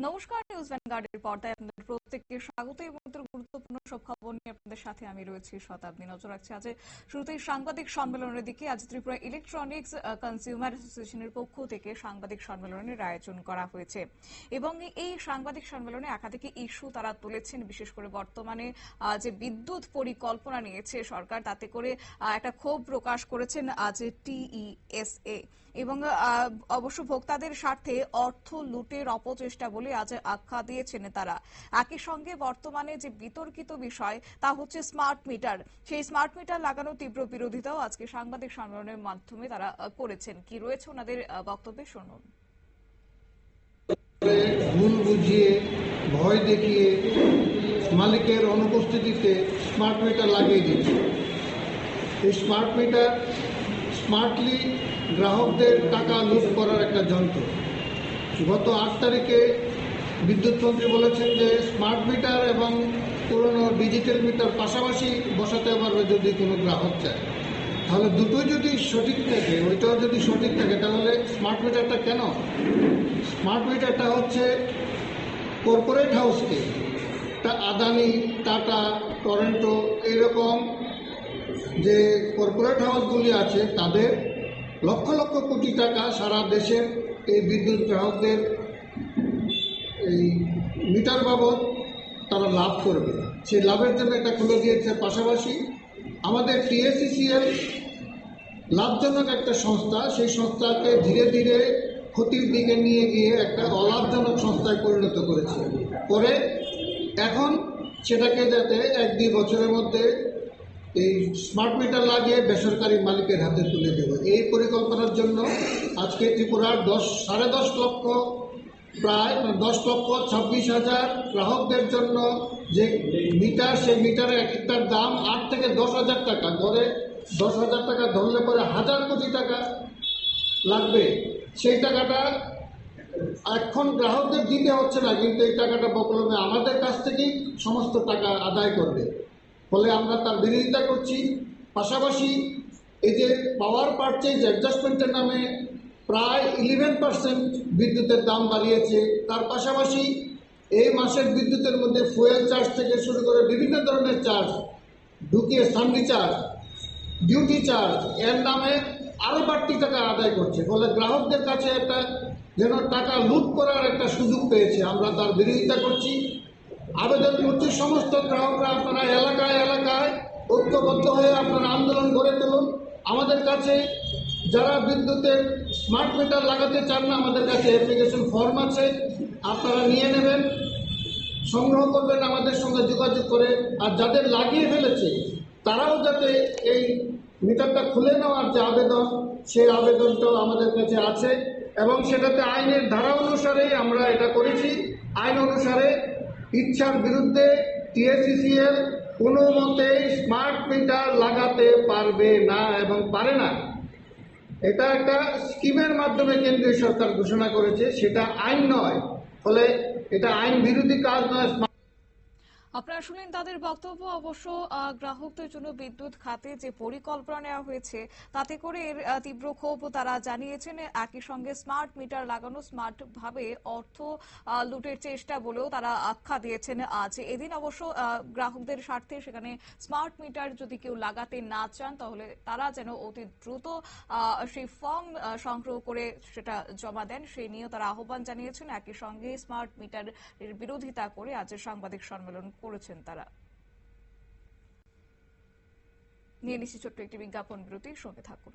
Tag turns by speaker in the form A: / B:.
A: নমস্কার, নিউজ ভ্যানগার্ডের পর্দায় আপনাদের প্রত্যেককে স্বাগত এবং গুরুত্বপূর্ণ সব খবর নিয়ে আপনাদের সাথে আমি রয়েছি শতাব্দী। নজর রাখছি আজ শুরুতেই সাংবাদিক সম্মেলনের দিকে। আজ ত্রিপুরা ইলেকট্রনিক্স কনজিউমার অ্যাসোসিয়েশনের পক্ষ থেকে সাংবাদিক সম্মেলনের আয়োজন করা হয়েছে এবং এই সাংবাদিক সম্মেলনে একাধিক ইস্যু তারা তুলেছেন। বিশেষ করে বর্তমানে যে বিদ্যুৎ পরিকল্পনা নিয়েছে সরকার, তাতে করে একটা ক্ষোভ প্রকাশ করেছেন আজ টিইএসএ এবং অবশ্য ভোক্তাদের স্বার্থে অর্থ লুটের অপচেষ্টা বলে আজ আখ্যা দিয়েছেন তারা। একই সঙ্গে বর্তমানে যে বিতর্কিত বিষয় তা হচ্ছে স্মার্ট মিটার, সেই স্মার্ট মিটার লাগানোর তীব্র বিরোধিতাও আজকে সাংবাদিক সম্মেলনের মাধ্যমে তারা করেছেন। কি রয়েছে ওনাদের বক্তব্যে শুনুন।
B: ভুল বুঝিয়ে, ভয় দেখিয়ে মালিকের অনুপস্থিতিতে স্মার্ট মিটার লাগিয়ে দিচ্ছে। এই স্মার্ট মিটার স্মার্টলি গ্রাহকদের টাকা লুট করার একটা যন্ত্র। গত 8 তারিখে বিদ্যুৎ মন্ত্রী বলেছেন যে স্মার্ট মিটার এবং পুরনো ডিজিটাল মিটার পাশাপাশি বসাতে পারবে যদি কোনো গ্রাহক চায়। তাহলে দুটোই যদি সঠিক থাকে, ওইটাও যদি সঠিক থাকে, তাহলে স্মার্ট মিটারটা কেন? স্মার্ট মিটারটা হচ্ছে কর্পোরেট হাউসকে, আদানি, টাটা, টরেন্টো, এইরকম যে কর্পোরেট হাউসগুলি আছে তাদের লক্ষ লক্ষ কোটি টাকা সারা দেশের এই বিদ্যুৎ গ্রাহকদের এই মিটার বাবদ তারা লাভ করবে। সেই লাভের জন্য এটা খুলে দিয়েছে। পাশাপাশি আমাদের টিএসসিসিএল লাভজনক একটা সংস্থা, সেই সংস্থাকে ধীরে ধীরে ক্ষতির দিকে নিয়ে গিয়ে একটা অলাভজনক সংস্থায় পরিণত করেছে। পরে এখন সেটাকে যাতে 1-2 বছরের মধ্যে এই স্মার্ট মিটার লাগিয়ে বেসরকারি মালিকের হাতে তুলে দেবে, এই পরিকল্পনার জন্য আজকে ত্রিপুরার 10.5 লক্ষ, প্রায় 10,26,000 গ্রাহকদের জন্য যে মিটার, সেই মিটারের একটার দাম 8 থেকে 10,000 টাকা, গড়ে 10,000 টাকা ধরলে পরে 1,000 কোটি টাকা লাগবে। সেই টাকাটা এখন গ্রাহকদের দিতে হচ্ছে না, কিন্তু এই টাকাটা বকলমে আমাদের কাছ থেকেই সমস্ত টাকা আদায় করবে। ফলে আমরা তার বিরোধিতা করছি। পাশাপাশি এই যে পাওয়ার পারচেজ অ্যাডজাস্টমেন্টের নামে প্রায় 11% বিদ্যুতের দাম বাড়িয়েছে। তার পাশাপাশি এই মাসের বিদ্যুতের মধ্যে ফুয়েল চার্জ থেকে শুরু করে বিভিন্ন ধরনের চার্জ ঢুকিয়ে, সান্ডি চার্জ, ডিউটি চার্জ, এর নামে আরও বাড়তি টাকা আদায় করছে। ফলে গ্রাহকদের কাছে একটা যেন টাকা লুট করার একটা সুযোগ পেয়েছে। আমরা তার বিরোধিতা করছি, আবেদন করছি সমস্ত গ্রাহকরা আপনারা এলাকায় এলাকায় ঐক্যবদ্ধ হয়ে আপনারা আন্দোলন গড়ে তুলুন। আমাদের কাছে যারা বিদ্যুতের স্মার্ট মিটার লাগাতে চান না, আমাদের কাছে অ্যাপ্লিকেশন ফর্ম আছে, আপনারা নিয়ে নেবেন, সংগ্রহ করবেন আমাদের সঙ্গে যোগাযোগ করে। আর যাদের লাগিয়ে ফেলেছে তারাও যাতে এই মিটারটা খুলে নেওয়ার যে আবেদন, সেই আবেদনটাও আমাদের কাছে আছে এবং সেটাতে আইনের ধারা অনুসারেই আমরা এটা করেছি। আইন অনুসারে ইচ্ছার বিরুদ্ধে টিএসসিসিএল কোনো মতেই স্মার্ট মিটার লাগাতে পারবে না এবং পারে না। এটা একটা স্কিমের মাধ্যমে কেন্দ্রীয় সরকার ঘোষণা করেছে, সেটা আইন নয়। ফলে এটা আইন বিরোধী কাজ নয়।
A: আপনারা শুনলেন তাদের বক্তব্য। অবশ্য গ্রাহকদের জন্য বিদ্যুৎ খাতে যে পরিকল্পনা নেওয়া হয়েছে তাতে করে এর তীব্র ক্ষোভ তারা জানিয়েছেন। একই সঙ্গে স্মার্ট মিটার লাগানো স্মার্ট ভাবে অর্থ লুটের চেষ্টা বলেও তারা আখ্যা দিয়েছেন আজ। এদিন অবশ্য গ্রাহকদের স্বার্থে সেখানে স্মার্ট মিটার যদি কেউ লাগাতে না চান তাহলে তারা যেন অতি দ্রুত সেই ফর্ম সংগ্রহ করে সেটা জমা দেন, সেই নিয়েও তারা আহ্বান জানিয়েছেন। একই সঙ্গে স্মার্ট মিটারের বিরোধিতা করে আজ সাংবাদিক সম্মেলন করেছেন তারা। নিয়ে নিচ্ছি ছোট্ট একটি বিজ্ঞাপন বিরতি, সঙ্গে থাকুন।